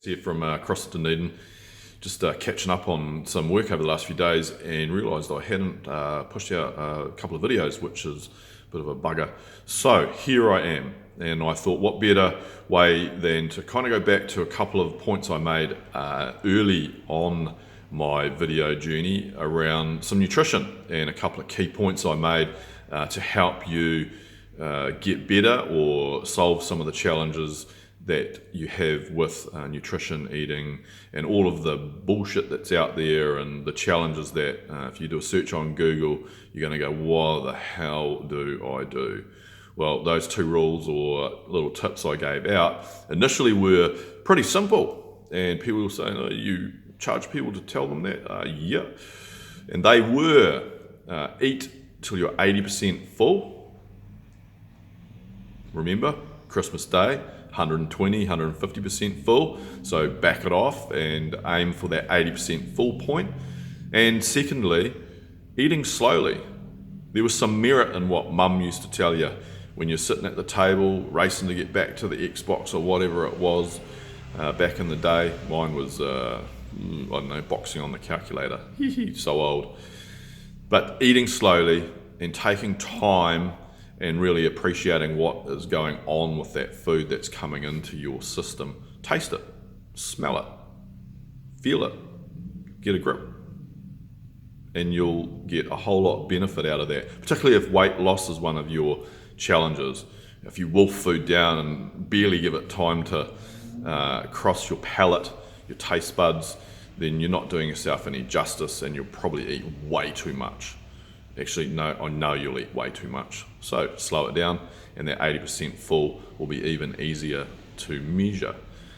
Here from across Dunedin, just catching up on some work over the last few days and realised I hadn't pushed out a couple of videos, which is a bit of a bugger. So here I am, and I thought what better way than to kind of go back to a couple of points I made early on my video journey around some nutrition and a couple of key points I made to help you get better or solve some of the challenges that you have with nutrition, eating, and all of the bullshit that's out there, and the challenges that if you do a search on Google, you're going to go, what the hell do I do? Well, those two rules or little tips I gave out initially were pretty simple, and people will say, oh, you charge people to tell them that? Yeah. And they were eat till you're 80% full. Remember, Christmas Day, 120, 150% full, so back it off and aim for that 80% full point. And secondly, eating slowly. There was some merit in what Mum used to tell you when you're sitting at the table racing to get back to the Xbox or whatever it was back in the day. Mine was, I don't know, boxing on the calculator. So old. But eating slowly and taking time and really appreciating what is going on with that food that's coming into your system. Taste it, smell it, feel it, get a grip. And you'll get a whole lot of benefit out of that, particularly if weight loss is one of your challenges. If you wolf food down and barely give it time to cross your palate, your taste buds, then you're not doing yourself any justice and you'll probably eat way too much. Actually, no, I know you'll eat way too much. So slow it down, and that 80% full will be even easier to measure.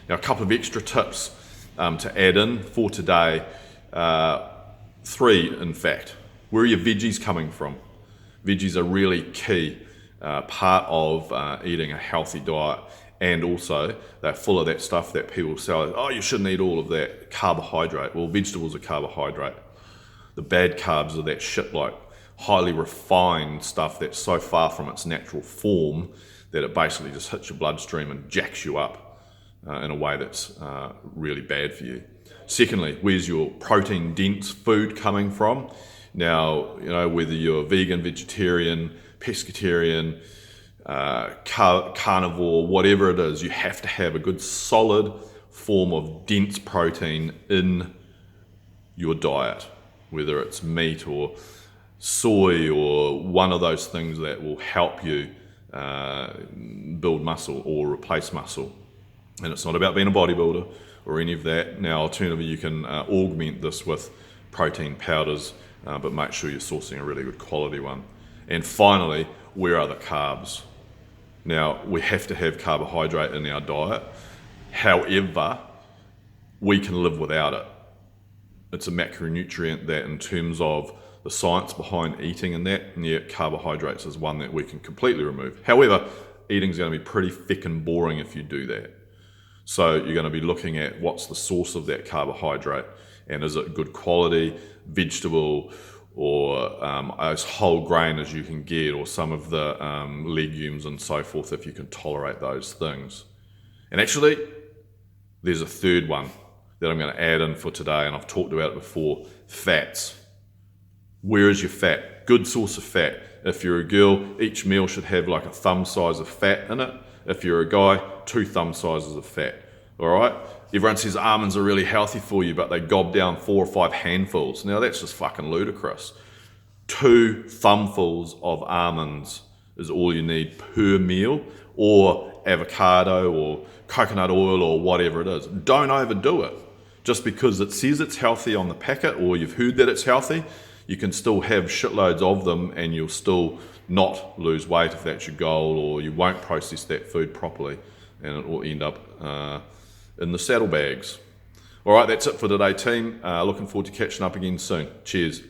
Now, a couple of extra tips to add in for today. 3, in fact. Where are your veggies coming from? Veggies are really key part of eating a healthy diet, and also they're full of that stuff that people say, oh, you shouldn't eat all of that carbohydrate. Well, vegetables are carbohydrate. The bad carbs are that shit like highly refined stuff that's so far from its natural form that it basically just hits your bloodstream and jacks you up in a way that's really bad for you. Secondly, where's your protein dense food coming from? Now, you know, whether you're vegan, vegetarian, pescatarian, carnivore, whatever it is, you have to have a good solid form of dense protein in your diet, whether it's meat or soy or one of those things that will help you build muscle or replace muscle. And it's not about being a bodybuilder or any of that. Now, alternatively, you can augment this with protein powders, but make sure you're sourcing a really good quality one. And finally, where are the carbs? Now, we have to have carbohydrate in our diet. However, we can live without it. It's a macronutrient that, in terms of the science behind eating and that, and yeah, carbohydrates is one that we can completely remove. However, eating's going to be pretty thick and boring if you do that. So you're going to be looking at what's the source of that carbohydrate, and is it good quality, vegetable, or as whole grain as you can get, or some of the legumes and so forth if you can tolerate those things. And actually, there's a third one that I'm going to add in for today, and I've talked about it before, fats. Where is your fat? Good source of fat. If you're a girl, each meal should have like a thumb size of fat in it. If you're a guy, 2 thumb sizes of fat. All right? Everyone says almonds are really healthy for you, but they gob down 4 or 5 handfuls. Now that's just fucking ludicrous. 2 thumbfuls of almonds is all you need per meal, or avocado or coconut oil or whatever it is. Don't overdo it. Just because it says it's healthy on the packet, or you've heard that it's healthy, you can still have shitloads of them and you'll still not lose weight if that's your goal, or you won't process that food properly and it will end up in the saddlebags. All right, that's it for today, team. Looking forward to catching up again soon. Cheers.